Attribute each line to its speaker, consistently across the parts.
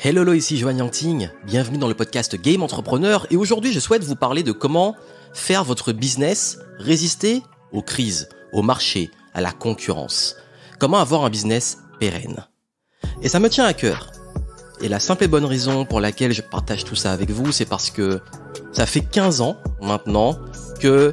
Speaker 1: Hello, ici Joanne Yangting, bienvenue dans le podcast Game Entrepreneur et aujourd'hui je souhaite vous parler de comment faire votre business résister aux crises, au marché, à la concurrence. Comment avoir un business pérenne. Et ça me tient à cœur. Et la simple et bonne raison pour laquelle je partage tout ça avec vous, c'est parce que ça fait 15 ans maintenant que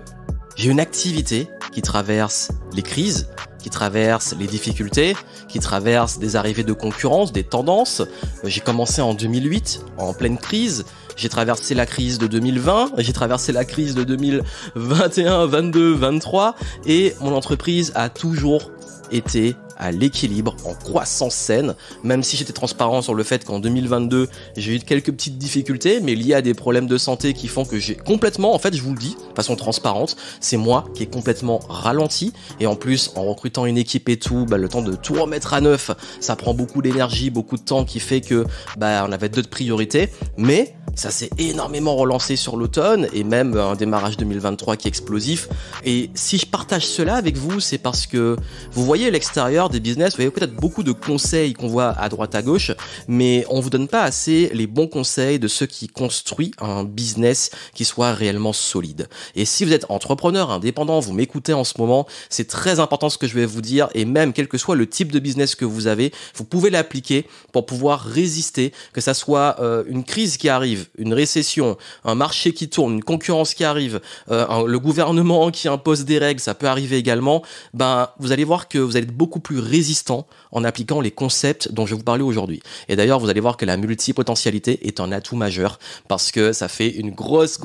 Speaker 1: j'ai une activité qui traverse les crises, qui traverse les difficultés, qui traverse des arrivées de concurrence, des tendances. J'ai commencé en 2008, en pleine crise. J'ai traversé la crise de 2020, j'ai traversé la crise de 2021, 22, 23 et mon entreprise a toujours été à l'équilibre, en croissance saine, même si j'étais transparent sur le fait qu'en 2022, j'ai eu quelques petites difficultés, mais liées à des problèmes de santé qui font que j'ai complètement, en fait, je vous le dis, de façon transparente, c'est moi qui ai complètement ralenti, et en plus, en recrutant une équipe et tout, le temps de tout remettre à neuf, ça prend beaucoup d'énergie, beaucoup de temps, qui fait que, on avait d'autres priorités, mais ça s'est énormément relancé sur l'automne, et même un démarrage 2023 qui est explosif, et si je partage cela avec vous, c'est parce que vous voyez l'extérieur des business, vous voyez peut-être beaucoup de conseils qu'on voit à droite à gauche, mais on vous donne pas assez les bons conseils de ceux qui construisent un business qui soit réellement solide. Et si vous êtes entrepreneur, indépendant, vous m'écoutez en ce moment, c'est très important ce que je vais vous dire, et même quel que soit le type de business que vous avez, vous pouvez l'appliquer pour pouvoir résister, que ça soit une crise qui arrive, une récession, un marché qui tourne, une concurrence qui arrive, le gouvernement qui impose des règles, ça peut arriver également, vous allez voir que vous allez être beaucoup plus résistant en appliquant les concepts dont je vais vous parler aujourd'hui. Et d'ailleurs, vous allez voir que la multipotentialité est un atout majeur parce que ça fait une grosse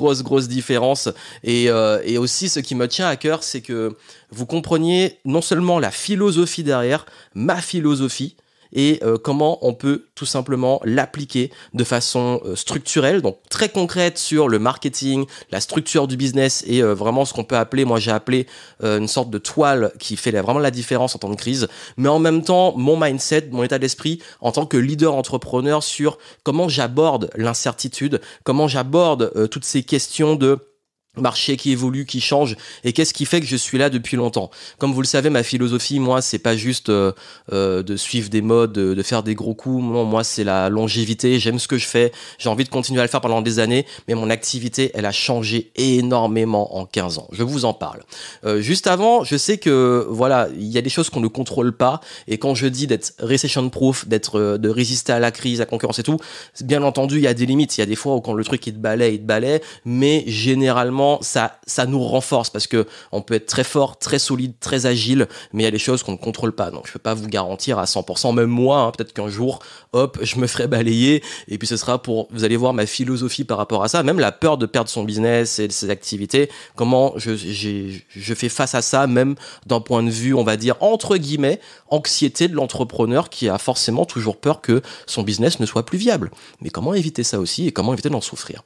Speaker 1: différence. Et aussi, ce qui me tient à cœur, c'est que vous compreniez non seulement la philosophie derrière, ma philosophie, et comment on peut tout simplement l'appliquer de façon structurelle, donc très concrète sur le marketing, la structure du business et vraiment ce qu'on peut appeler, moi j'ai appelé une sorte de toile qui fait vraiment la différence en temps de crise, mais en même temps mon mindset, mon état d'esprit en tant que leader entrepreneur sur comment j'aborde l'incertitude, comment j'aborde toutes ces questions de marché qui évolue, qui change, et qu'est-ce qui fait que je suis là depuis longtemps. Comme vous le savez, ma philosophie, moi, c'est pas juste de suivre des modes, de faire des gros coups. Non, moi, c'est la longévité. J'aime ce que je fais. J'ai envie de continuer à le faire pendant des années, mais mon activité, elle a changé énormément en 15 ans. Je vous en parle. Juste avant, je sais que voilà, il y a des choses qu'on ne contrôle pas, et quand je dis d'être recession-proof, de résister à la crise, à la concurrence et tout, bien entendu, il y a des limites. Il y a des fois où quand le truc il te balaie, mais généralement ça nous renforce parce que on peut être très fort, très solide, très agile, mais il y a des choses qu'on ne contrôle pas. Donc je peux pas vous garantir à 100%, même moi, peut-être qu'un jour, hop, je me ferai balayer et puis ce sera vous allez voir ma philosophie par rapport à ça, même la peur de perdre son business et ses activités, comment je fais face à ça, même d'un point de vue, on va dire, entre guillemets, anxiété de l'entrepreneur qui a forcément toujours peur que son business ne soit plus viable. Mais comment éviter ça aussi et comment éviter d'en souffrir?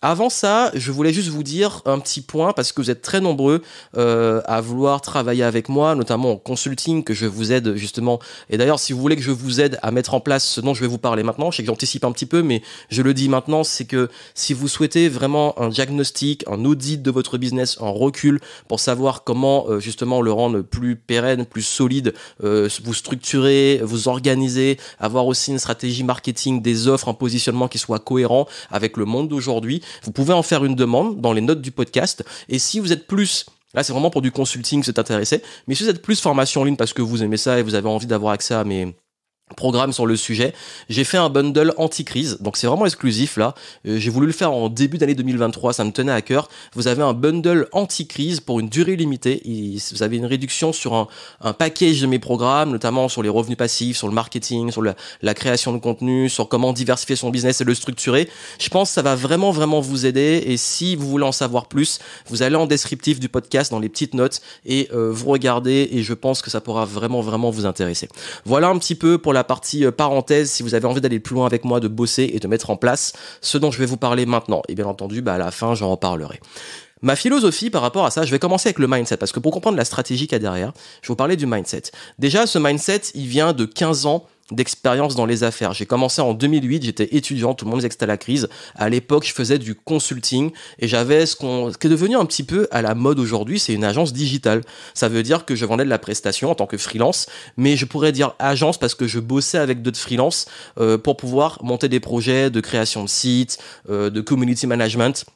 Speaker 1: Avant ça, je voulais juste vous dire un petit point parce que vous êtes très nombreux à vouloir travailler avec moi, notamment en consulting, que je vous aide justement. Et d'ailleurs, si vous voulez que je vous aide à mettre en place ce dont je vais vous parler maintenant, je sais que j'anticipe un petit peu, mais je le dis maintenant, c'est que si vous souhaitez vraiment un diagnostic, un audit de votre business, un recul pour savoir comment justement le rendre plus pérenne, plus solide, vous structurer, vous organiser, avoir aussi une stratégie marketing, des offres, un positionnement qui soit cohérent avec le monde d'aujourd'hui, vous pouvez en faire une demande dans les notes du podcast. Et si vous êtes plus, là c'est vraiment pour du consulting, c'est intéressé, mais si vous êtes plus formation en ligne parce que vous aimez ça et vous avez envie d'avoir accès à mes programme sur le sujet, j'ai fait un bundle anti-crise, donc c'est vraiment exclusif là, j'ai voulu le faire en début d'année 2023, ça me tenait à cœur. Vous avez un bundle anti-crise pour une durée limitée, et vous avez une réduction sur un package de mes programmes, notamment sur les revenus passifs, sur le marketing, sur la création de contenu, sur comment diversifier son business et le structurer. Je pense que ça va vraiment vous aider, et si vous voulez en savoir plus, vous allez en descriptif du podcast dans les petites notes et vous regardez, et je pense que ça pourra vraiment vous intéresser. Voilà un petit peu pour la partie parenthèse, si vous avez envie d'aller plus loin avec moi, de bosser et de mettre en place ce dont je vais vous parler maintenant. Et bien entendu, à la fin, j'en reparlerai. Ma philosophie par rapport à ça, je vais commencer avec le mindset, parce que pour comprendre la stratégie qu'il y a derrière, je vais vous parler du mindset. Déjà, ce mindset, il vient de 15 ans d'expérience dans les affaires. J'ai commencé en 2008, j'étais étudiant, tout le monde disait que c'était la crise. À l'époque, je faisais du consulting et j'avais ce qui est devenu un petit peu à la mode aujourd'hui, c'est une agence digitale. Ça veut dire que je vendais de la prestation en tant que freelance, mais je pourrais dire agence parce que je bossais avec d'autres freelances pour pouvoir monter des projets de création de sites, de community management,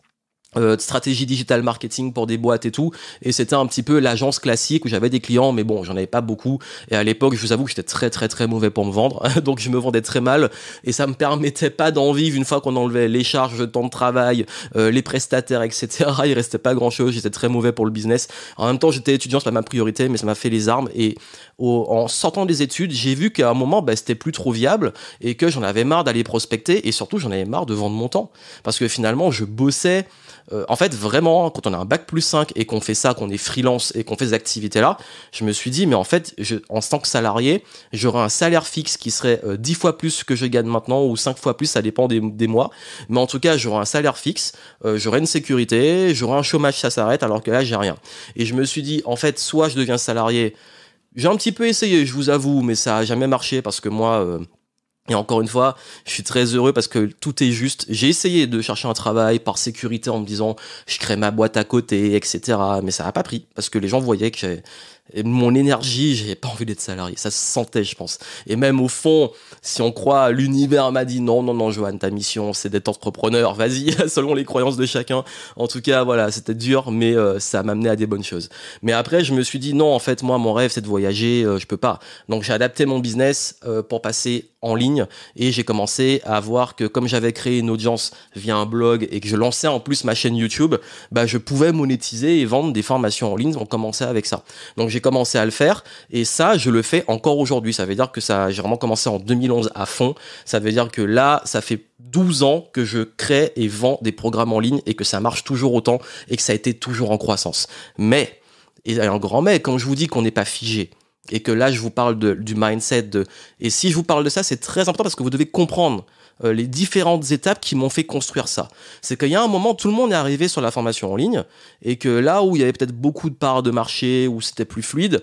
Speaker 1: de stratégie digital marketing pour des boîtes et tout, et c'était un petit peu l'agence classique où j'avais des clients, mais bon, j'en avais pas beaucoup, et à l'époque, je vous avoue que j'étais très très très mauvais pour me vendre, donc je me vendais très mal, et ça me permettait pas d'en vivre une fois qu'on enlevait les charges de temps de travail, les prestataires, etc. Il restait pas grand chose, j'étais très mauvais pour le business. En même temps, j'étais étudiant, c'est pas ma priorité, mais ça m'a fait les armes, et en sortant des études, j'ai vu qu'à un moment, c'était plus trop viable, et que j'en avais marre d'aller prospecter, et surtout, j'en avais marre de vendre mon temps, parce que finalement, je bossais. En fait, vraiment, quand on a un bac+5 et qu'on fait ça, qu'on est freelance et qu'on fait ces activités-là, je me suis dit, mais en fait, en tant que salarié, j'aurais un salaire fixe qui serait 10 fois plus que je gagne maintenant ou 5 fois plus, ça dépend des mois. Mais en tout cas, j'aurais un salaire fixe, j'aurais une sécurité, j'aurais un chômage, ça s'arrête, alors que là, j'ai rien. Et je me suis dit, en fait, soit je deviens salarié. J'ai un petit peu essayé, je vous avoue, mais ça a jamais marché parce que moi... Et encore une fois, je suis très heureux parce que tout est juste. J'ai essayé de chercher un travail par sécurité en me disant je crée ma boîte à côté, etc. Mais ça n'a pas pris parce que les gens voyaient que mon énergie, j'avais pas envie d'être salarié. Ça se sentait, je pense. Et même au fond, si on croit, l'univers m'a dit non, Johan, ta mission, c'est d'être entrepreneur. Vas-y, selon les croyances de chacun. En tout cas, voilà, c'était dur, mais ça m'a amené à des bonnes choses. Mais après, je me suis dit non, en fait, moi, mon rêve, c'est de voyager. Je peux pas. Donc, j'ai adapté mon business pour passer en ligne et j'ai commencé à voir que comme j'avais créé une audience via un blog et que je lançais en plus ma chaîne YouTube, je pouvais monétiser et vendre des formations en ligne. On commençait avec ça. Donc j'ai commencé à le faire et ça je le fais encore aujourd'hui. Ça veut dire que j'ai vraiment commencé en 2011 à fond. Ça veut dire que là ça fait 12 ans que je crée et vends des programmes en ligne et que ça marche toujours autant et que ça a été toujours en croissance. Mais, et un grand mais, quand je vous dis qu'on n'est pas figé, et que là, je vous parle du mindset. Et si je vous parle de ça, c'est très important parce que vous devez comprendre les différentes étapes qui m'ont fait construire ça. C'est qu'il y a un moment, tout le monde est arrivé sur la formation en ligne et que là où il y avait peut-être beaucoup de parts de marché, où c'était plus fluide,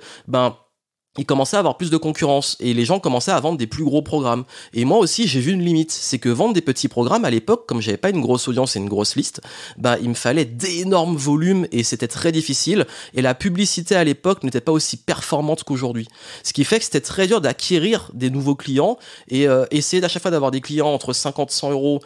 Speaker 1: il commençait à avoir plus de concurrence et les gens commençaient à vendre des plus gros programmes. Et moi aussi, j'ai vu une limite. C'est que vendre des petits programmes, à l'époque, comme j'avais pas une grosse audience et une grosse liste, il me fallait d'énormes volumes et c'était très difficile. Et la publicité à l'époque n'était pas aussi performante qu'aujourd'hui. Ce qui fait que c'était très dur d'acquérir des nouveaux clients et essayer à chaque fois d'avoir des clients entre 50 et 100 euros.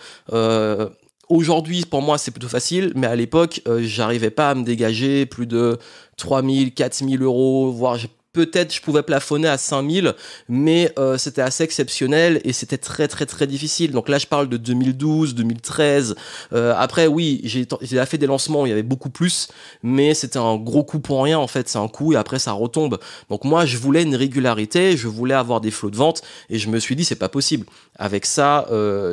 Speaker 1: Aujourd'hui, pour moi, c'est plutôt facile, mais à l'époque, j'arrivais pas à me dégager plus de 3 000, 4 000 euros, voire peut-être je pouvais plafonner à 5 000, mais c'était assez exceptionnel et c'était très très très difficile. Donc là, je parle de 2012, 2013. Après, oui, j'ai fait des lancements où il y avait beaucoup plus, mais c'était un gros coup pour rien en fait. C'est un coup et après ça retombe. Donc moi, je voulais une régularité, je voulais avoir des flots de vente et je me suis dit c'est pas possible. Avec ça,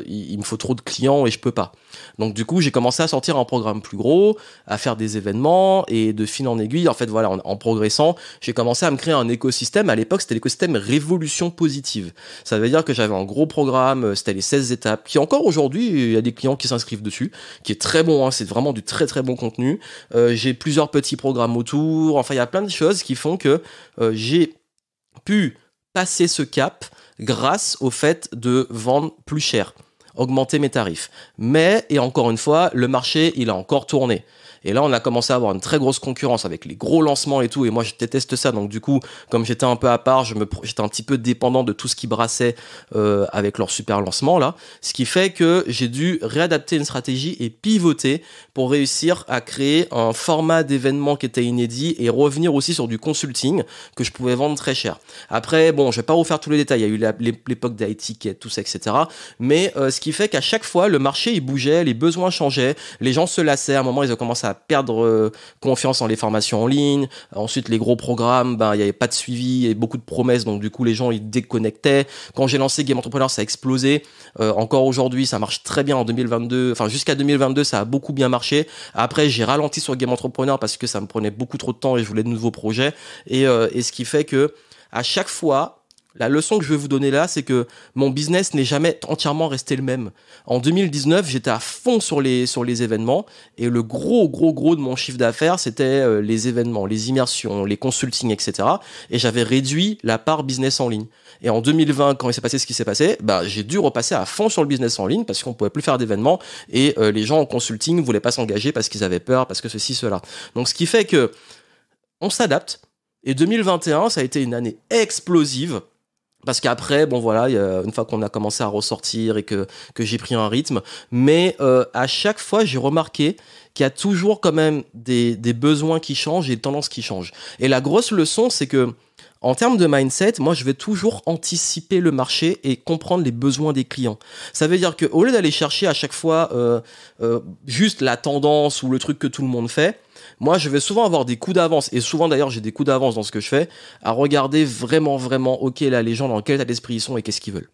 Speaker 1: il me faut trop de clients et je peux pas. Donc du coup, j'ai commencé à sortir un programme plus gros, à faire des événements et de fil en aiguille, en fait, voilà, en progressant, j'ai commencé à me créer un écosystème. À l'époque, c'était l'écosystème Révolution Positive. Ça veut dire que j'avais un gros programme, c'était les 16 étapes, qui encore aujourd'hui, il y a des clients qui s'inscrivent dessus, qui est très bon, hein, c'est vraiment du très très bon contenu. J'ai plusieurs petits programmes autour, enfin, il y a plein de choses qui font que j'ai pu passer ce cap grâce au fait de vendre plus cher, augmenter mes tarifs. Mais, et encore une fois, le marché, il a encore tourné. Et là, on a commencé à avoir une très grosse concurrence avec les gros lancements et tout. Et moi, je déteste ça. Donc, du coup, comme j'étais un peu à part, j'étais un petit peu dépendant de tout ce qui brassait avec leur super lancement là. Ce qui fait que j'ai dû réadapter une stratégie et pivoter pour réussir à créer un format d'événement qui était inédit et revenir aussi sur du consulting que je pouvais vendre très cher. Après, bon, je vais pas refaire tous les détails. Il y a eu l'époque d'iTicket, tout ça, etc. Mais ce qui fait qu'à chaque fois, le marché, il bougeait, les besoins changeaient, les gens se lassaient. À un moment, ils ont commencé à perdre confiance en les formations en ligne. Ensuite, les gros programmes, il n'y avait pas de suivi et beaucoup de promesses, donc du coup, les gens, ils déconnectaient. Quand j'ai lancé Game Entrepreneur, ça a explosé. Encore aujourd'hui, ça marche très bien en 2022. Enfin, jusqu'à 2022, ça a beaucoup bien marché. Après, j'ai ralenti sur Game Entrepreneur parce que ça me prenait beaucoup trop de temps et je voulais de nouveaux projets. Et ce qui fait que à chaque fois, La leçon que je vais vous donner là, c'est que mon business n'est jamais entièrement resté le même. En 2019, j'étais à fond sur les événements et le gros de mon chiffre d'affaires, c'était les événements, les immersions, les consultings, etc. Et j'avais réduit la part business en ligne. Et en 2020, quand il s'est passé ce qui s'est passé, j'ai dû repasser à fond sur le business en ligne parce qu'on pouvait plus faire d'événements et les gens en consulting ne voulaient pas s'engager parce qu'ils avaient peur, parce que ceci, cela. Donc, ce qui fait que on s'adapte. Et 2021, ça a été une année explosive. Parce qu'après, bon voilà, une fois qu'on a commencé à ressortir et que j'ai pris un rythme, mais à chaque fois, j'ai remarqué qu'il y a toujours quand même des besoins qui changent et des tendances qui changent. Et la grosse leçon, c'est que en termes de mindset, moi, je vais toujours anticiper le marché et comprendre les besoins des clients. Ça veut dire qu'au lieu d'aller chercher à chaque fois juste la tendance ou le truc que tout le monde fait, moi, je vais souvent avoir des coups d'avance, et souvent d'ailleurs j'ai des coups d'avance dans ce que je fais, à regarder vraiment, ok, là, les gens dans quel état d'esprit ils sont et qu'est-ce qu'ils veulent.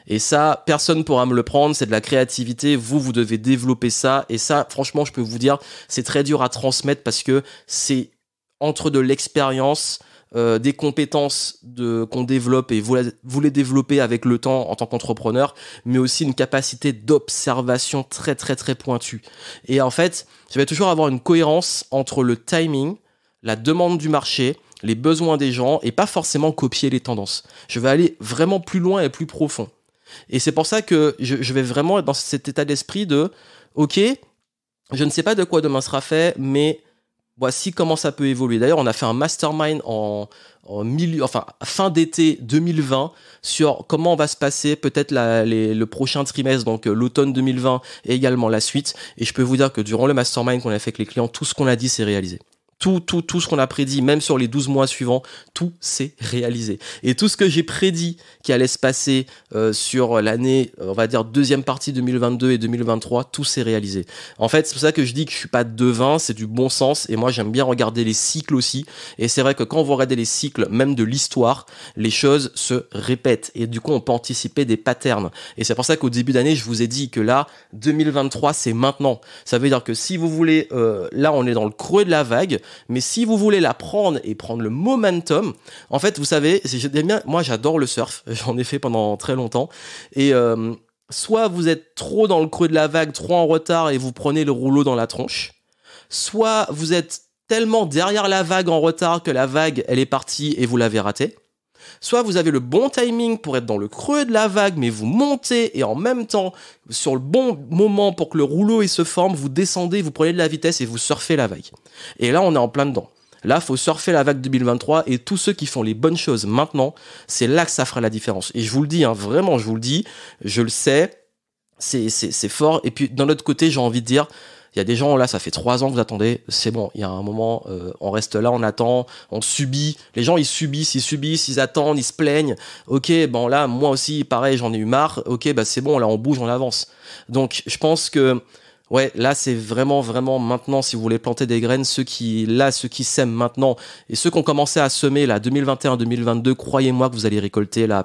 Speaker 1: Et ça, personne pourra me le prendre, c'est de la créativité, vous devez développer ça, et ça, franchement, je peux vous dire, c'est très dur à transmettre parce que c'est entre de l'expérience, des compétences qu'on développe et vous les développez avec le temps en tant qu'entrepreneur, mais aussi une capacité d'observation très très très pointue. Et en fait, je vais toujours avoir une cohérence entre le timing, la demande du marché, les besoins des gens et pas forcément copier les tendances. Je vais aller vraiment plus loin et plus profond. Et c'est pour ça que je vais vraiment être dans cet état d'esprit de ok, je ne sais pas de quoi demain sera fait, mais voici comment ça peut évoluer. D'ailleurs, on a fait un mastermind fin d'été 2020 sur comment va se passer peut-être le prochain trimestre, donc l'automne 2020 et également la suite. Et je peux vous dire que durant le mastermind qu'on a fait avec les clients, tout ce qu'on a dit s'est réalisé. Tout ce qu'on a prédit, même sur les 12 mois suivants, tout s'est réalisé. Et tout ce que j'ai prédit qui allait se passer sur l'année, on va dire deuxième partie 2022 et 2023, tout s'est réalisé. En fait, c'est pour ça que je dis que je suis pas devin, c'est du bon sens. Et moi, j'aime bien regarder les cycles aussi. Et c'est vrai que quand vous regardez les cycles, même de l'histoire, les choses se répètent. Et du coup, on peut anticiper des patterns. Et c'est pour ça qu'au début d'année, je vous ai dit que là, 2023, c'est maintenant. Ça veut dire que si vous voulez, là, on est dans le creux de la vague. Mais si vous voulez la prendre et prendre le momentum, en fait, vous savez, moi j'adore le surf, j'en ai fait pendant très longtemps, et soit vous êtes trop dans le creux de la vague, trop en retard et vous prenez le rouleau dans la tronche, soit vous êtes tellement derrière la vague en retard que la vague, elle est partie et vous l'avez ratée. Soit vous avez le bon timing pour être dans le creux de la vague, mais vous montez et en même temps, sur le bon moment pour que le rouleau il se forme, vous descendez, vous prenez de la vitesse et vous surfez la vague. Et là, on est en plein dedans. Là, il faut surfer la vague 2023 et tous ceux qui font les bonnes choses maintenant, c'est là que ça fera la différence. Et je vous le dis, vraiment, je vous le dis, je le sais, c'est fort. Et puis, d'un autre côté, j'ai envie de dire, il y a des gens, là, ça fait 3 ans que vous attendez, c'est bon, il y a un moment, on reste là, on attend, on subit. Les gens, ils subissent, ils attendent, ils se plaignent. Ok, bon là, moi aussi, pareil, j'en ai eu marre. Ok, c'est bon, là, on bouge, on avance. Donc, je pense que ouais, là, c'est vraiment maintenant, si vous voulez planter des graines, ceux qui sèment maintenant et ceux qui ont commencé à semer, là, 2021, 2022, croyez-moi que vous allez récolter, là,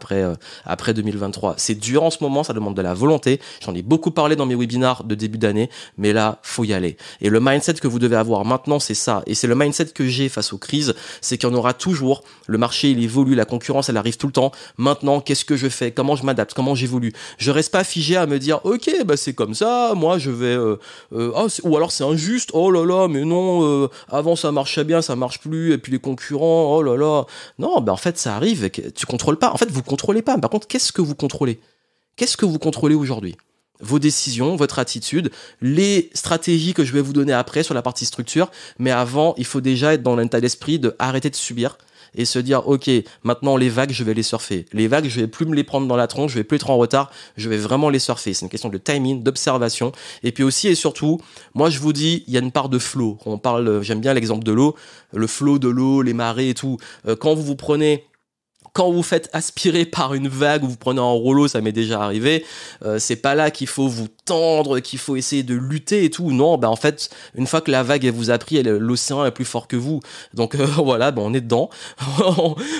Speaker 1: après 2023. C'est dur en ce moment, ça demande de la volonté. J'en ai beaucoup parlé dans mes webinars de début d'année, mais là, faut y aller. Et le mindset que vous devez avoir maintenant, c'est ça. Et c'est le mindset que j'ai face aux crises, c'est qu'il y en aura toujours. Le marché, il évolue, la concurrence, elle arrive tout le temps. Maintenant, qu'est-ce que je fais? Comment je m'adapte? Comment j'évolue? Je reste pas figé à me dire, ok, c'est comme ça, moi, je vais, ou alors c'est injuste, oh là là, mais non, avant ça marchait bien, ça marche plus, et puis les concurrents, oh là là. Non, en fait ça arrive, tu contrôles pas, en fait vous contrôlez pas. Par contre, qu'est-ce que vous contrôlez? Qu'est-ce que vous contrôlez aujourd'hui? Vos décisions, votre attitude, les stratégies que je vais vous donner après sur la partie structure, mais avant, il faut déjà être dans l'état d'esprit de arrêter de subir et se dire, ok, maintenant les vagues, je vais les surfer. Les vagues, je vais plus me les prendre dans la tronche, je vais plus être en retard, je vais vraiment les surfer. C'est une question de timing, d'observation. Et puis aussi et surtout, moi je vous dis, il y a une part de flow. On parle, j'aime bien l'exemple de l'eau, le flow de l'eau, les marées et tout. Quand vous faites aspirer par une vague ou vous prenez un rouleau, ça m'est déjà arrivé, c'est pas là qu'il faut vous tendre, qu'il faut essayer de lutter et tout. Non, en fait, une fois que la vague elle vous a pris, l'océan est plus fort que vous. Donc voilà, on est dedans.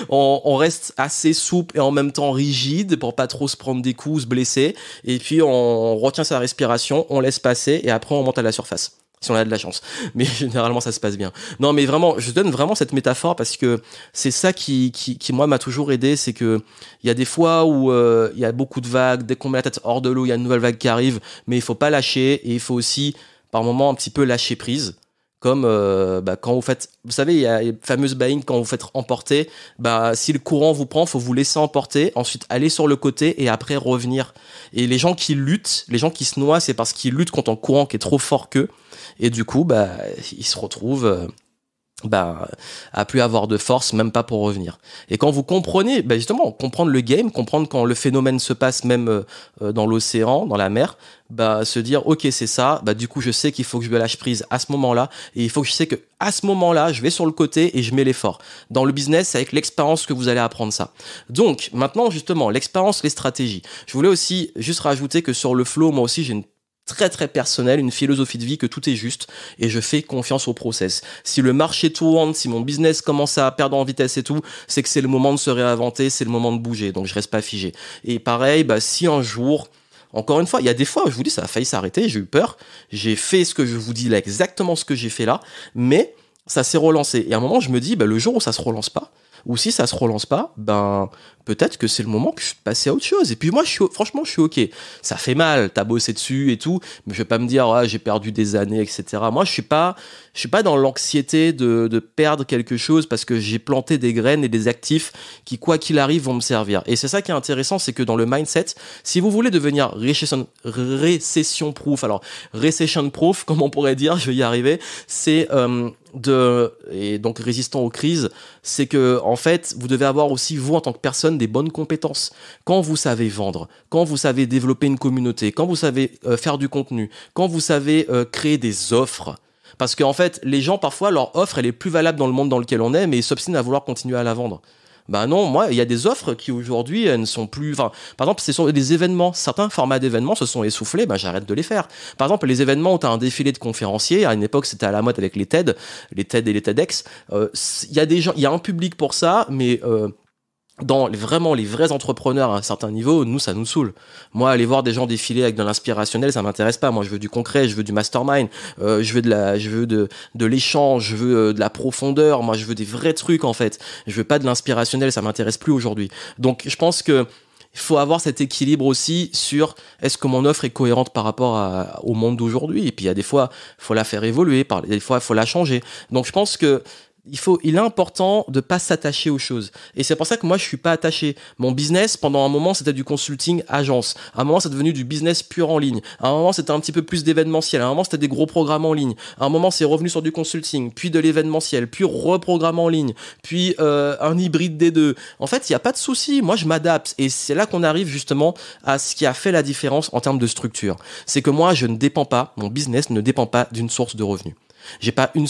Speaker 1: on reste assez souple et en même temps rigide pour pas trop se prendre des coups, se blesser. Et puis on retient sa respiration, on laisse passer et après on monte à la surface. si on a de la chance. Mais généralement, ça se passe bien. Non, mais vraiment, je donne vraiment cette métaphore parce que c'est ça qui moi, m'a toujours aidé. C'est que il y a des fois où il y a beaucoup de vagues. Dès qu'on met la tête hors de l'eau, il y a une nouvelle vague qui arrive. Mais il faut pas lâcher et il faut aussi, par moment, un petit peu lâcher prise. Comme quand vous faites, vous savez, il y a les fameuses baïnes quand vous faites emporter. Si le courant vous prend, faut vous laisser emporter, ensuite aller sur le côté et après revenir. Et les gens qui luttent, les gens qui se noient, c'est parce qu'ils luttent contre un courant qui est trop fort qu'eux. Et du coup, ils se retrouvent à plus avoir de force, même pas pour revenir. Et quand vous comprenez, justement, comprendre le game, comprendre quand le phénomène se passe même dans l'océan, dans la mer, se dire ok c'est ça, du coup je sais qu'il faut que je me lâche prise à ce moment-là et il faut que je sais que à ce moment-là je vais sur le côté et je mets l'effort. Dans le business, c'est avec l'expérience que vous allez apprendre ça. Donc maintenant justement l'expérience, les stratégies. Je voulais aussi juste rajouter que sur le flow, moi aussi j'ai une très très personnel, une philosophie de vie que tout est juste et je fais confiance au process. Si le marché tourne, si mon business commence à perdre en vitesse et tout, c'est que c'est le moment de se réinventer, c'est le moment de bouger, donc je reste pas figé. Et pareil, si un jour, encore une fois, il y a des fois où je vous dis ça a failli s'arrêter, j'ai eu peur, j'ai fait ce que je vous dis là, exactement ce que j'ai fait là, mais ça s'est relancé. Et à un moment, je me dis, le jour où ça se relance pas, ou si ça se relance pas, peut-être que c'est le moment que je suis passé à autre chose. Et puis moi, franchement, je suis ok. Ça fait mal, t'as bossé dessus et tout, mais je vais pas me dire, j'ai perdu des années, etc. Moi, je suis pas dans l'anxiété de perdre quelque chose parce que j'ai planté des graines et des actifs qui, quoi qu'il arrive, vont me servir. Et c'est ça qui est intéressant, c'est que dans le mindset, si vous voulez devenir recession proof, alors recession proof, comme on pourrait dire, je vais y arriver, c'est et donc résistant aux crises, c'est que en fait vous devez avoir aussi vous en tant que personne des bonnes compétences. Quand vous savez vendre, quand vous savez développer une communauté, quand vous savez faire du contenu, quand vous savez créer des offres, parce qu'en fait les gens parfois leur offre elle est plus valable dans le monde dans lequel on est, mais ils s'obstinent à vouloir continuer à la vendre. Non, moi, il y a des offres qui aujourd'hui ne sont plus... Enfin, par exemple, c'est sur des événements. Certains formats d'événements se sont essoufflés, j'arrête de les faire. Par exemple, les événements où tu as un défilé de conférenciers, à une époque, c'était à la mode avec les TED et les TEDx. Il y a des gens, il y a un public pour ça, mais... dans vraiment les vrais entrepreneurs à un certain niveau, nous, ça nous saoule. Moi, aller voir des gens défiler avec de l'inspirationnel, ça m'intéresse pas. Moi, je veux du concret, je veux du mastermind, je veux de l'échange, je veux de la profondeur. Moi, je veux des vrais trucs, en fait. Je veux pas de l'inspirationnel, ça m'intéresse plus aujourd'hui. Donc, je pense que il faut avoir cet équilibre aussi sur est-ce que mon offre est cohérente par rapport au monde d'aujourd'hui. Et puis, il y a des fois, faut la faire évoluer, des fois, il faut la changer. Donc, je pense que il est important de pas s'attacher aux choses. Et c'est pour ça que moi, je suis pas attaché. Mon business, pendant un moment, c'était du consulting agence. À un moment, c'est devenu du business pur en ligne. À un moment, c'était un petit peu plus d'événementiel. À un moment, c'était des gros programmes en ligne. À un moment, c'est revenu sur du consulting, puis de l'événementiel, puis reprogramme en ligne, puis un hybride des deux. En fait, il n'y a pas de souci. Moi, je m'adapte. Et c'est là qu'on arrive justement à ce qui a fait la différence en termes de structure. C'est que moi, je ne dépends pas, mon business ne dépend pas d'une source de revenus.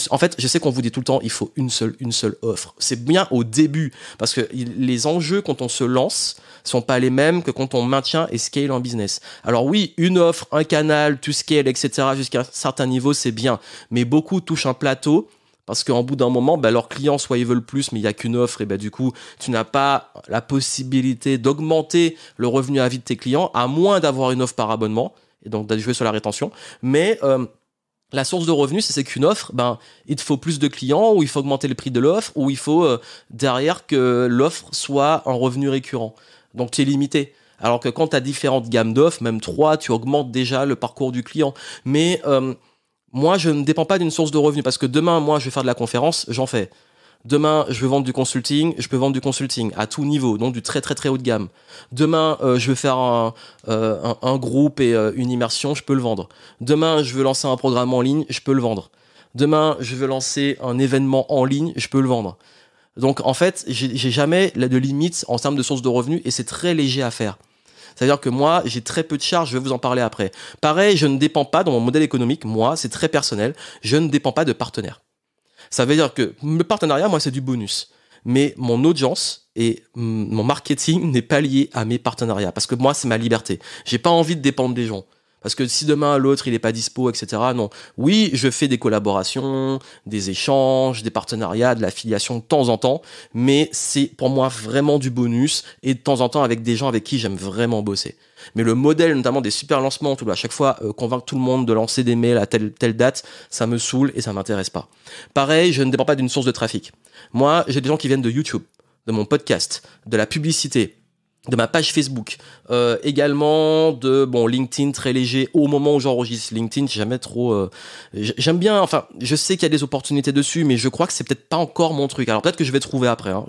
Speaker 1: En fait, je sais qu'on vous dit tout le temps, il faut une seule offre. C'est bien au début, parce que les enjeux quand on se lance sont pas les mêmes que quand on maintient et scale un business. Alors oui, une offre, un canal, tu scale, etc. jusqu'à un certain niveau, c'est bien. Mais beaucoup touchent un plateau, parce qu'en bout d'un moment, leurs clients, soit ils veulent plus, mais il n'y a qu'une offre, et du coup, tu n'as pas la possibilité d'augmenter le revenu à vie de tes clients, à moins d'avoir une offre par abonnement, et donc de jouer sur la rétention. Mais la source de revenus, c'est qu'une offre, il te faut plus de clients, ou il faut augmenter le prix de l'offre, ou il faut derrière que l'offre soit un revenu récurrent. Donc tu es limité. Alors que quand tu as différentes gammes d'offres, même 3, tu augmentes déjà le parcours du client. Mais moi, je ne dépends pas d'une source de revenus, parce que demain, moi, je vais faire de la conférence, j'en fais. Demain, je veux vendre du consulting, je peux vendre du consulting à tout niveau, donc du très très très haut de gamme. Demain, je veux faire un groupe et une immersion, je peux le vendre. Demain, je veux lancer un programme en ligne, je peux le vendre. Demain, je veux lancer un événement en ligne, je peux le vendre. Donc en fait, j'ai jamais de limite en termes de sources de revenus et c'est très léger à faire. C'est-à-dire que moi, j'ai très peu de charges, je vais vous en parler après. Pareil, je ne dépends pas, dans mon modèle économique, moi, c'est très personnel, je ne dépends pas de partenaires. Ça veut dire que le partenariat, moi, c'est du bonus. Mais mon audience et mon marketing n'est pas lié à mes partenariats. Parce que moi, c'est ma liberté. J'ai pas envie de dépendre des gens. Parce que si demain l'autre il est pas dispo, etc. Non. Oui, je fais des collaborations, des échanges, des partenariats, de l'affiliation de temps en temps, mais c'est pour moi vraiment du bonus et de temps en temps avec des gens avec qui j'aime vraiment bosser. Mais le modèle, notamment des super lancements, tout, à chaque fois convaincre tout le monde de lancer des mails à telle date, ça me saoule et ça m'intéresse pas. Pareil, je ne dépends pas d'une source de trafic. Moi, j'ai des gens qui viennent de YouTube, de mon podcast, de la publicité, de ma page Facebook, également de LinkedIn très léger au moment où j'enregistre. LinkedIn, j'ai jamais trop j'aime bien, enfin je sais qu'il y a des opportunités dessus, mais je crois que c'est peut-être pas encore mon truc. Alors peut-être que je vais trouver après, hein.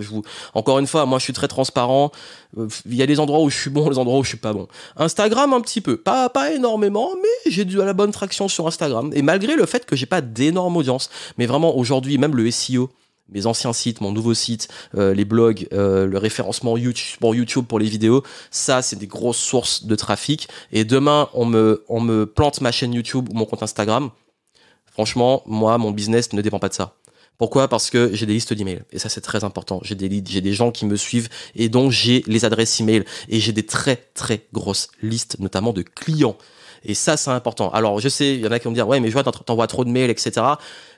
Speaker 1: Encore une fois, moi je suis très transparent. Il y a des endroits où je suis bon, des endroits où je suis pas bon. Instagram un petit peu, pas énormément, mais j'ai dû à la bonne traction sur Instagram, et malgré le fait que j'ai pas d'énorme audience, mais vraiment aujourd'hui même le SEO, mes anciens sites, mon nouveau site, les blogs, le référencement YouTube pour les vidéos, ça c'est des grosses sources de trafic. Et demain on me plante ma chaîne YouTube ou mon compte Instagram. Franchement, moi mon business ne dépend pas de ça. Pourquoi ? Parce que j'ai des listes d'emails et ça c'est très important. J'ai des leads, j'ai des gens qui me suivent et donc j'ai les adresses email et j'ai des très très grosses listes, notamment de clients. Et ça, c'est important. Alors, je sais, il y en a qui vont me dire, ouais, mais je vois, t'envoies trop de mails, etc.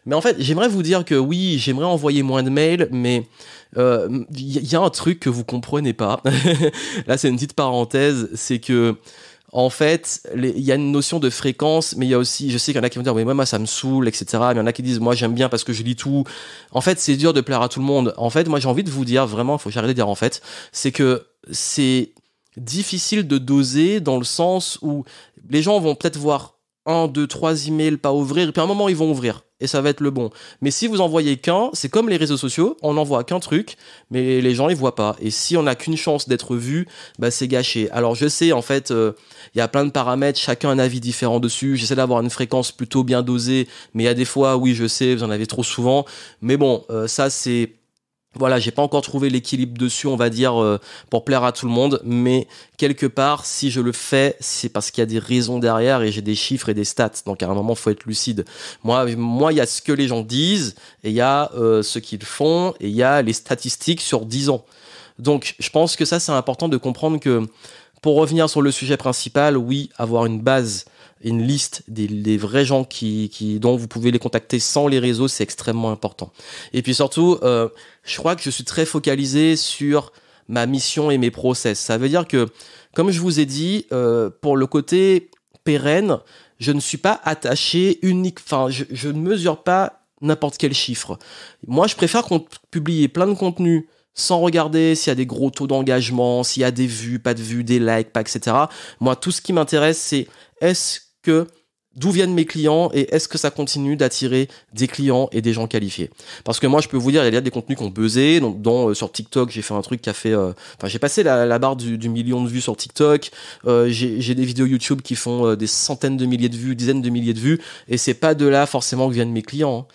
Speaker 1: Mais en fait, j'aimerais vous dire que oui, j'aimerais envoyer moins de mails, mais y a un truc que vous comprenez pas. Là, c'est une petite parenthèse, c'est que en fait, il y a une notion de fréquence, mais il y a aussi, je sais qu'il y en a qui vont dire, oui, moi, ça me saoule, etc. Mais il y en a qui disent, moi, j'aime bien parce que je lis tout. En fait, c'est dur de plaire à tout le monde. En fait, moi, j'ai envie de vous dire, vraiment, il faut que j'arrête de dire en fait, c'est que c'est difficile de doser dans le sens où les gens vont peut-être voir 1, 2, 3 emails pas ouvrir, et puis à un moment, ils vont ouvrir. Et ça va être le bon. Mais si vous envoyez qu'un, c'est comme les réseaux sociaux, on n'envoie qu'un truc, mais les gens, ils voient pas. Et si on n'a qu'une chance d'être vu, bah, c'est gâché. Alors, je sais, en fait, il y a plein de paramètres, chacun a un avis différent dessus. J'essaie d'avoir une fréquence plutôt bien dosée, mais il y a des fois, oui, je sais, vous en avez trop souvent. Mais bon, ça, c'est... Voilà, j'ai pas encore trouvé l'équilibre dessus, on va dire, pour plaire à tout le monde, mais quelque part, si je le fais, c'est parce qu'il y a des raisons derrière et j'ai des chiffres et des stats. Donc à un moment, faut être lucide. Moi, il y a ce que les gens disent et il y a ce qu'ils font et il y a les statistiques sur 10 ans. Donc, je pense que ça, c'est important de comprendre que, pour revenir sur le sujet principal, oui, avoir une base, une liste des vrais gens dont vous pouvez les contacter sans les réseaux, c'est extrêmement important. Et puis surtout, je crois que je suis très focalisé sur ma mission et mes process. Ça veut dire que, comme je vous ai dit, pour le côté pérenne, je ne suis pas attaché je ne mesure pas n'importe quel chiffre. Moi, je préfère qu'on publie plein de contenus sans regarder s'il y a des gros taux d'engagement, s'il y a des vues, pas de vues, des likes, pas, etc. Moi, tout ce qui m'intéresse, c'est d'où viennent mes clients et est-ce que ça continue d'attirer des clients et des gens qualifiés. Parce que moi, je peux vous dire, il y a des contenus qui ont buzzé, dont sur TikTok, j'ai fait un truc qui a fait... j'ai passé la barre du million de vues sur TikTok, j'ai des vidéos YouTube qui font des centaines de milliers de vues, dizaines de milliers de vues, et c'est pas de là forcément que viennent mes clients.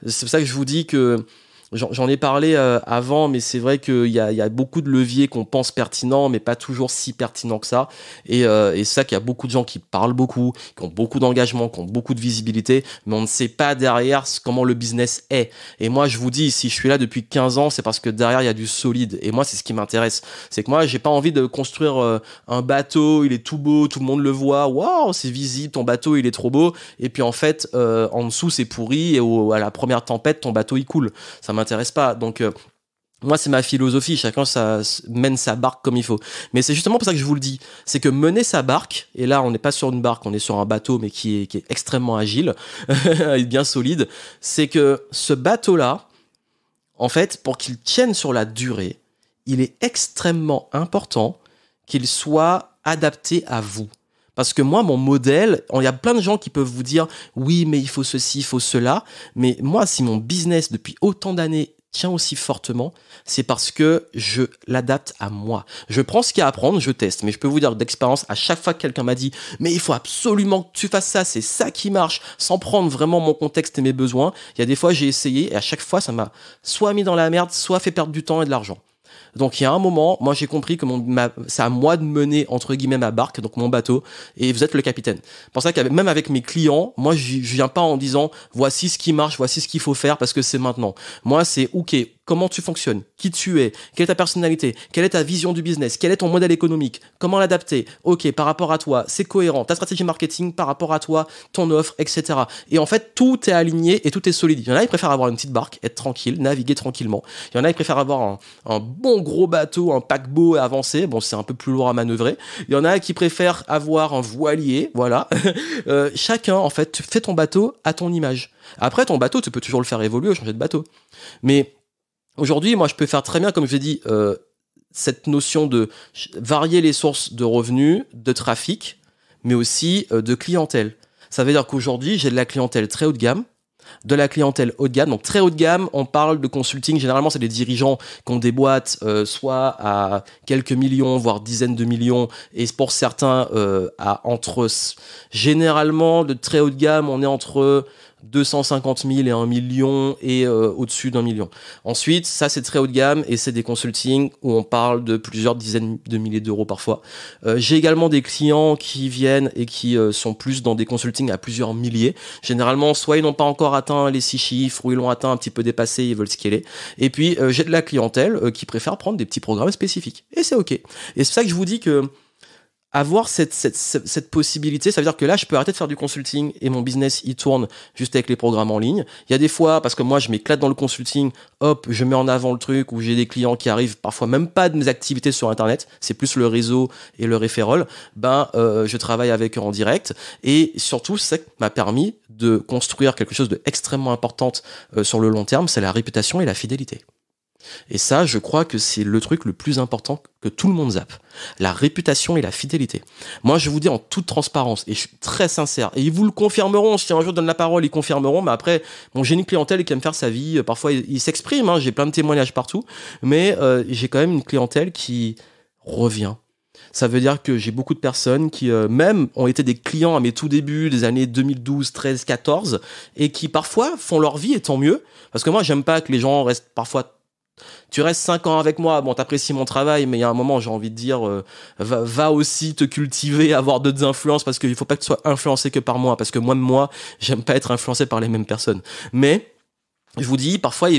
Speaker 1: C'est pour ça que je vous dis que j'en ai parlé avant, mais c'est vrai qu'il y a beaucoup de leviers qu'on pense pertinents, mais pas toujours si pertinents que ça. Et c'est ça qu'il y a beaucoup de gens qui parlent beaucoup, qui ont beaucoup d'engagement, qui ont beaucoup de visibilité, mais on ne sait pas derrière comment le business est. Et moi, je vous dis, si je suis là depuis 15 ans, c'est parce que derrière, il y a du solide. Et moi, c'est ce qui m'intéresse. C'est que moi, j'ai pas envie de construire un bateau, il est tout beau, tout le monde le voit, waouh, c'est visible, ton bateau, il est trop beau. Et puis en fait, en dessous, c'est pourri, et à la première tempête, ton bateau, il coule. Ça m'intéresse pas. Donc moi, c'est ma philosophie, chacun mène sa barque comme il faut. Mais c'est justement pour ça que je vous le dis, c'est que mener sa barque, et là on n'est pas sur une barque, on est sur un bateau mais qui est extrêmement agile et bien solide, c'est que ce bateau-là, en fait, pour qu'il tienne sur la durée, il est extrêmement important qu'il soit adapté à vous. Parce que moi, mon modèle, il y a plein de gens qui peuvent vous dire « Oui, mais il faut ceci, il faut cela ». Mais moi, si mon business, depuis autant d'années, tient aussi fortement, c'est parce que je l'adapte à moi. Je prends ce qu'il y a à apprendre, je teste. Mais je peux vous dire d'expérience, à chaque fois que quelqu'un m'a dit « Mais il faut absolument que tu fasses ça, c'est ça qui marche », sans prendre vraiment mon contexte et mes besoins, il y a des fois, j'ai essayé et à chaque fois, ça m'a soit mis dans la merde, soit fait perdre du temps et de l'argent. Donc il y a un moment, moi j'ai compris que c'est à moi de mener entre guillemets ma barque, donc mon bateau, et vous êtes le capitaine. Pour ça que même avec mes clients, moi je viens pas en disant voici ce qui marche, voici ce qu'il faut faire parce que c'est maintenant. Moi c'est ok, comment tu fonctionnes, qui tu es, quelle est ta personnalité, quelle est ta vision du business, quel est ton modèle économique, comment l'adapter, ok, par rapport à toi, c'est cohérent, ta stratégie marketing par rapport à toi, ton offre, etc. Et en fait, tout est aligné et tout est solide. Il y en a qui préfèrent avoir une petite barque, être tranquille, naviguer tranquillement. Il y en a qui préfèrent avoir un bon gros bateau, un paquebot avancé, bon, c'est un peu plus lourd à manœuvrer. Il y en a qui préfèrent avoir un voilier, voilà. Chacun, en fait, tu fais ton bateau à ton image. Après, ton bateau, tu peux toujours le faire évoluer, changer de bateau. Mais aujourd'hui, moi, je peux faire très bien, comme je l'ai dit, cette notion de varier les sources de revenus, de trafic, mais aussi de clientèle. Ça veut dire qu'aujourd'hui, j'ai de la clientèle très haut de gamme, de la clientèle haut de gamme. Donc très haut de gamme, on parle de consulting. Généralement, c'est des dirigeants qui ont des boîtes soit à quelques millions, voire dizaines de millions. Et pour certains, généralement, de très haut de gamme, on est entre 250 000 et 1 million et au-dessus d'1 million. Ensuite, ça c'est très haut de gamme et c'est des consultings où on parle de plusieurs dizaines de milliers d'euros parfois. J'ai également des clients qui viennent et qui sont plus dans des consultings à plusieurs milliers. Généralement, soit ils n'ont pas encore atteint les 6 chiffres ou ils l'ont atteint un petit peu dépassé, ils veulent scaler. Et puis, j'ai de la clientèle qui préfère prendre des petits programmes spécifiques. Et c'est OK. Et c'est pour ça que je vous dis que avoir cette possibilité, ça veut dire que là, je peux arrêter de faire du consulting et mon business, il tourne juste avec les programmes en ligne. Il y a des fois, parce que moi, je m'éclate dans le consulting, hop, je mets en avant le truc où j'ai des clients qui arrivent, parfois même pas de mes activités sur Internet, c'est plus le réseau et le referral, je travaille avec eux en direct. Et surtout, ça m'a permis de construire quelque chose d'extrêmement important sur le long terme, c'est la réputation et la fidélité. Et ça, je crois que c'est le truc le plus important que tout le monde zappe. La réputation et la fidélité. Moi, je vous dis en toute transparence, et je suis très sincère, et ils vous le confirmeront, si un jour je donne la parole, ils confirmeront, mais après, bon, j'ai une clientèle qui aime faire sa vie, parfois ils s'expriment, hein, j'ai plein de témoignages partout, mais j'ai quand même une clientèle qui revient. Ça veut dire que j'ai beaucoup de personnes qui même ont été des clients à mes tout débuts des années 2012, 13, 14, et qui parfois font leur vie, et tant mieux, parce que moi, j'aime pas que les gens restent parfois. Tu restes 5 ans avec moi, bon, t'apprécies mon travail, mais il y a un moment, j'ai envie de dire, va aussi te cultiver, avoir d'autres influences, parce qu'il faut pas que tu sois influencé que par moi, parce que moi, j'aime pas être influencé par les mêmes personnes. Mais je vous dis, parfois,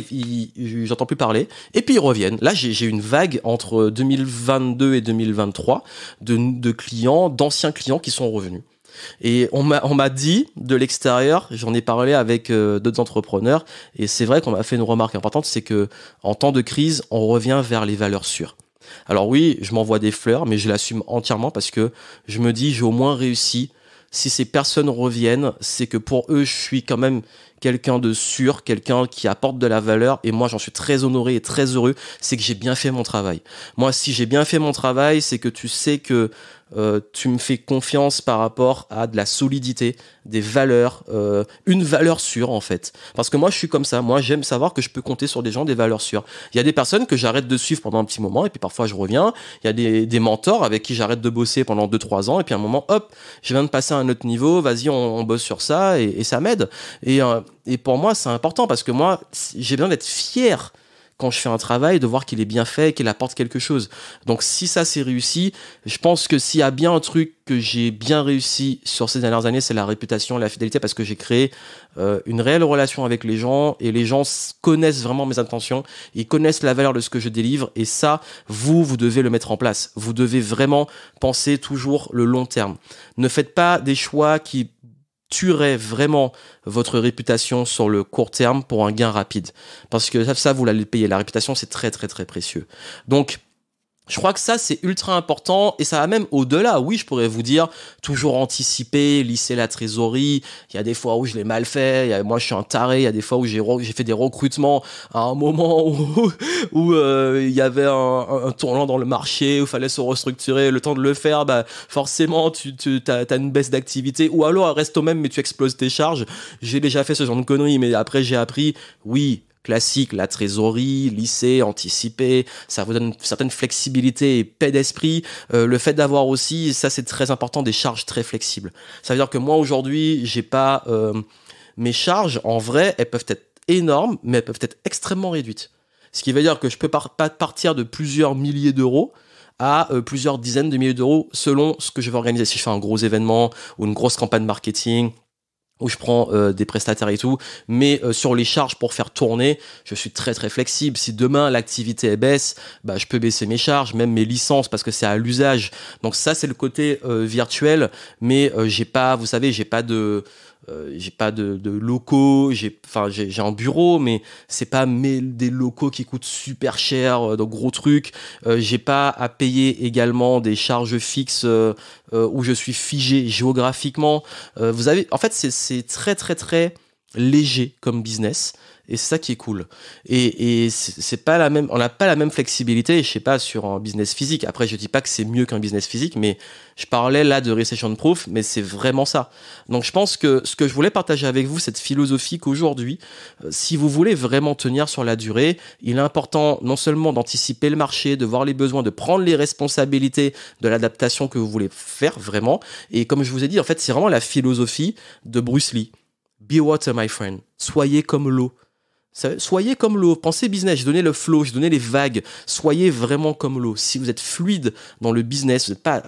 Speaker 1: j'entends plus parler, et puis ils reviennent. Là, j'ai une vague entre 2022 et 2023 de clients, d'anciens clients qui sont revenus. Et on m'a dit de l'extérieur, j'en ai parlé avec d'autres entrepreneurs, et c'est vrai qu'on m'a fait une remarque importante, c'est que en temps de crise, on revient vers les valeurs sûres. Alors oui, je m'envoie des fleurs, mais je l'assume entièrement parce que je me dis, j'ai au moins réussi. Si ces personnes reviennent, c'est que pour eux, je suis quand même quelqu'un de sûr, quelqu'un qui apporte de la valeur, et moi j'en suis très honoré et très heureux, c'est que j'ai bien fait mon travail. Moi, si j'ai bien fait mon travail, c'est que tu sais que tu me fais confiance par rapport à de la solidité, des valeurs, une valeur sûre en fait. Parce que moi je suis comme ça, moi j'aime savoir que je peux compter sur des gens, des valeurs sûres. Il y a des personnes que j'arrête de suivre pendant un petit moment et puis parfois je reviens. Il y a des mentors avec qui j'arrête de bosser pendant 2-3 ans et puis à un moment, hop, je viens de passer à un autre niveau, vas-y on bosse sur ça et ça m'aide. Et pour moi c'est important parce que moi j'ai besoin d'être fier quand je fais un travail, de voir qu'il est bien fait, qu'il apporte quelque chose. Donc si ça c'est réussi, je pense que s'il y a bien un truc que j'ai bien réussi sur ces dernières années, c'est la réputation, la fidélité, parce que j'ai créé une réelle relation avec les gens, et les gens connaissent vraiment mes intentions, ils connaissent la valeur de ce que je délivre, et ça, vous devez le mettre en place. Vous devez vraiment penser toujours le long terme. Ne faites pas des choix qui tuerait vraiment votre réputation sur le court terme pour un gain rapide. Parce que ça, vous l'allez payer. La réputation, c'est très, très, très précieux. Donc, je crois que ça, c'est ultra important, et ça va même au-delà. Oui, je pourrais vous dire, toujours anticiper, lisser la trésorerie. Il y a des fois où je l'ai mal fait. Moi, je suis un taré. Il y a des fois où j'ai fait des recrutements à un moment où il y avait un tournant dans le marché, où il fallait se restructurer. Le temps de le faire, forcément, t'as une baisse d'activité. Ou alors, reste au même, mais tu exploses tes charges. J'ai déjà fait ce genre de conneries, mais après, j'ai appris, oui, classique, la trésorerie, lisser, anticiper, ça vous donne une certaine flexibilité et paix d'esprit. Le fait d'avoir aussi, ça c'est très important, des charges très flexibles. Ça veut dire que moi aujourd'hui, j'ai pas mes charges, en vrai, elles peuvent être énormes, mais elles peuvent être extrêmement réduites. Ce qui veut dire que je peux pas partir de plusieurs milliers d'euros à plusieurs dizaines de milliers d'euros selon ce que je vais organiser. Si je fais un gros événement ou une grosse campagne marketing, où je prends des prestataires et tout, mais sur les charges pour faire tourner, je suis très très flexible. Si demain l'activité baisse, bah je peux baisser mes charges, même mes licences, parce que c'est à l'usage. Donc ça c'est le côté virtuel, mais j'ai pas, vous savez, j'ai pas de locaux, j'ai un bureau, mais c'est pas des locaux qui coûtent super cher, de gros trucs. J'ai pas à payer également des charges fixes où je suis figé géographiquement. Vous avez, en fait, c'est très très très léger comme business. Et c'est ça qui est cool. Et c'est pas la même, on n'a pas la même flexibilité, je sais pas, sur un business physique. Après, je dis pas que c'est mieux qu'un business physique, mais je parlais là de recession proof, mais c'est vraiment ça. Donc, je pense que ce que je voulais partager avec vous, cette philosophie qu'aujourd'hui, si vous voulez vraiment tenir sur la durée, il est important non seulement d'anticiper le marché, de voir les besoins, de prendre les responsabilités de l'adaptation que vous voulez faire vraiment. Et comme je vous ai dit, en fait, c'est vraiment la philosophie de Bruce Lee. Be water, my friend. Soyez comme l'eau. Soyez comme l'eau, pensez business, je donnais le flow, je donnais les vagues, soyez vraiment comme l'eau. Si vous êtes fluide dans le business, vous n'êtes pas...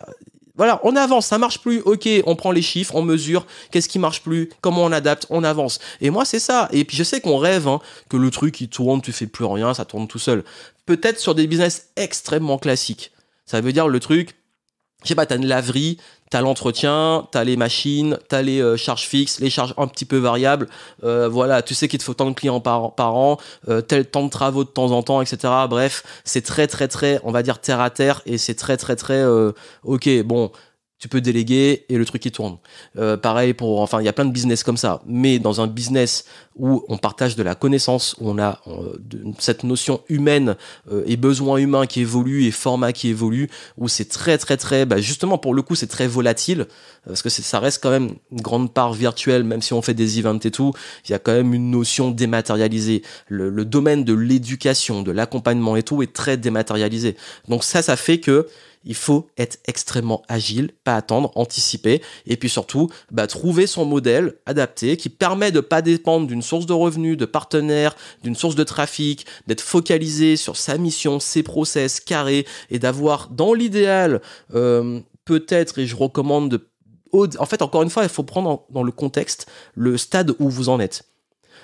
Speaker 1: Voilà, on avance, ça marche plus, ok, on prend les chiffres, on mesure, qu'est-ce qui marche plus, comment on adapte, on avance. Et moi, c'est ça. Et puis je sais qu'on rêve, hein, que le truc, il tourne, tu fais plus rien, ça tourne tout seul. Peut-être sur des business extrêmement classiques. Ça veut dire le truc, je sais pas, t'as une laverie, t'as l'entretien, t'as les machines, t'as les charges fixes, les charges un petit peu variables. Voilà, tu sais qu'il te faut tant de clients par an, tel temps de travaux de temps en temps, etc. Bref, c'est très très très, on va dire terre à terre, et c'est très très très ok, bon, tu peux déléguer et le truc il tourne. Pareil pour, enfin, il y a plein de business comme ça. Mais dans un business où on partage de la connaissance, où on a cette notion humaine et besoin humain qui évolue et format qui évolue, où c'est très très très, bah justement pour le coup c'est très volatile parce que ça reste quand même une grande part virtuelle, même si on fait des events et tout, il y a quand même une notion dématérialisée. Le domaine de l'éducation, de l'accompagnement et tout est très dématérialisé. Donc ça fait que il faut être extrêmement agile, pas attendre, anticiper, et puis surtout, trouver son modèle adapté qui permet de pas dépendre d'une source de revenus, de partenaires, d'une source de trafic, d'être focalisé sur sa mission, ses process carrés, et d'avoir, dans l'idéal, peut-être, et je recommande en fait, encore une fois, il faut prendre dans le contexte le stade où vous en êtes.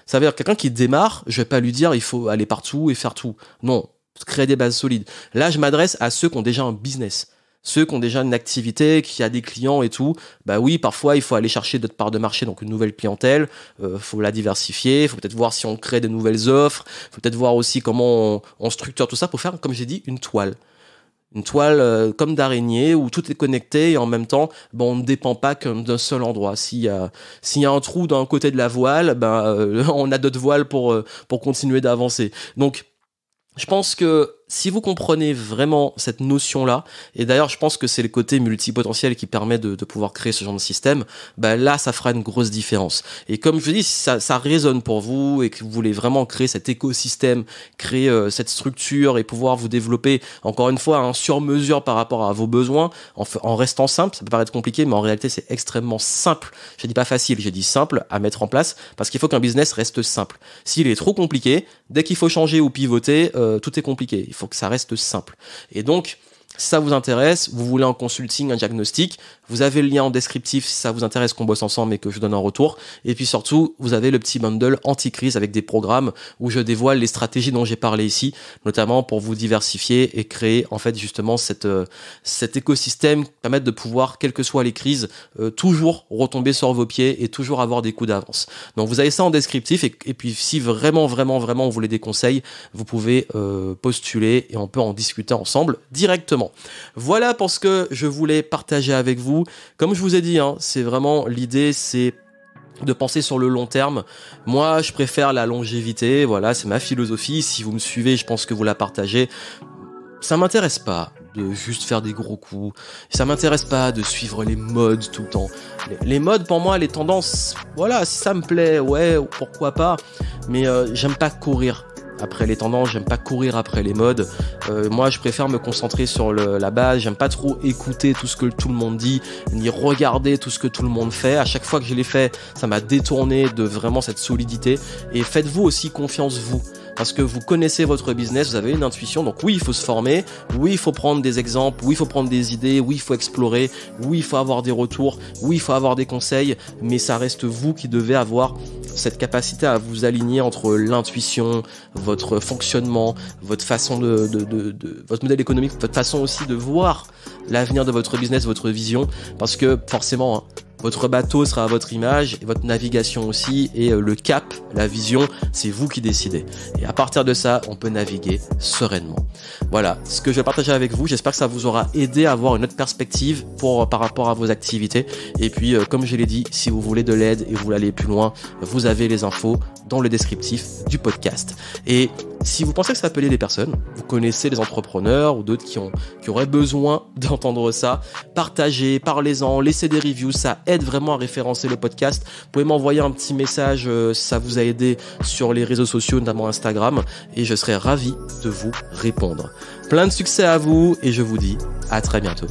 Speaker 1: Ça veut dire quelqu'un qui démarre, je vais pas lui dire il faut aller partout et faire tout. Non. Créer des bases solides. Là, je m'adresse à ceux qui ont déjà un business, ceux qui ont déjà une activité, qui a des clients et tout. Bah oui, parfois, il faut aller chercher d'autres parts de marché, donc une nouvelle clientèle. Faut la diversifier. Faut peut-être voir si on crée de nouvelles offres. Faut peut-être voir aussi comment on structure tout ça pour faire, comme j'ai dit, une toile. Une toile comme d'araignée où tout est connecté et en même temps, on ne dépend pas d'un seul endroit. S'il y a un trou d'un côté de la voile, on a d'autres voiles pour continuer d'avancer. Donc, je pense que si vous comprenez vraiment cette notion-là, et d'ailleurs je pense que c'est le côté multipotentiel qui permet de pouvoir créer ce genre de système, là ça fera une grosse différence. Et comme je vous dis, si ça résonne pour vous et que vous voulez vraiment créer cet écosystème, créer cette structure et pouvoir vous développer, encore une fois, sur mesure par rapport à vos besoins, en restant simple, ça peut paraître compliqué, mais en réalité c'est extrêmement simple. Je dis pas facile, je dis simple à mettre en place, parce qu'il faut qu'un business reste simple. S'il est trop compliqué, dès qu'il faut changer ou pivoter, tout est compliqué. Il faut que ça reste simple. Et donc, si ça vous intéresse, vous voulez un consulting, un diagnostic, vous avez le lien en descriptif si ça vous intéresse qu'on bosse ensemble et que je donne un retour. Et puis surtout, vous avez le petit bundle anti-crise avec des programmes où je dévoile les stratégies dont j'ai parlé ici, notamment pour vous diversifier et créer en fait justement cet écosystème qui permet de pouvoir, quelles que soient les crises, toujours retomber sur vos pieds et toujours avoir des coups d'avance. Donc vous avez ça en descriptif et puis si vraiment vous voulez des conseils, vous pouvez postuler et on peut en discuter ensemble directement. Voilà pour ce que je voulais partager avec vous. Comme je vous ai dit, c'est vraiment l'idée, c'est de penser sur le long terme. Moi, je préfère la longévité. Voilà, c'est ma philosophie. Si vous me suivez, je pense que vous la partagez. Ça m'intéresse pas de juste faire des gros coups. Ça m'intéresse pas de suivre les modes tout le temps. Les modes, pour moi, les tendances, voilà, si ça me plaît, ouais, pourquoi pas. Mais j'aime pas courir après les tendances, j'aime pas courir après les modes. Moi, je préfère me concentrer sur la base. J'aime pas trop écouter tout ce que tout le monde dit, ni regarder tout ce que tout le monde fait. À chaque fois que je l'ai fait, ça m'a détourné de vraiment cette solidité. Et faites-vous aussi confiance, vous. parce que vous connaissez votre business, vous avez une intuition. Donc oui, il faut se former, oui, il faut prendre des exemples, oui, il faut prendre des idées, oui, il faut explorer, oui, il faut avoir des retours, oui, il faut avoir des conseils, mais ça reste vous qui devez avoir cette capacité à vous aligner entre l'intuition, votre fonctionnement, votre façon votre modèle économique, votre façon aussi de voir l'avenir de votre business, votre vision, parce que forcément, votre bateau sera à votre image et votre navigation aussi, et le cap, la vision, c'est vous qui décidez. Et à partir de ça, on peut naviguer sereinement. Voilà ce que je vais partager avec vous. J'espère que ça vous aura aidé à avoir une autre perspective par rapport à vos activités. Et puis, comme je l'ai dit, si vous voulez de l'aide et vous voulez aller plus loin, vous avez les infos dans le descriptif du podcast. Et si vous pensez que ça peut aider des personnes, vous connaissez des entrepreneurs ou d'autres qui auraient besoin d'entendre ça, partagez, parlez-en, laissez des reviews, ça aide vraiment à référencer le podcast. Vous pouvez m'envoyer un petit message si ça vous a aidé sur les réseaux sociaux, notamment Instagram, et je serai ravi de vous répondre. Plein de succès à vous et je vous dis à très bientôt.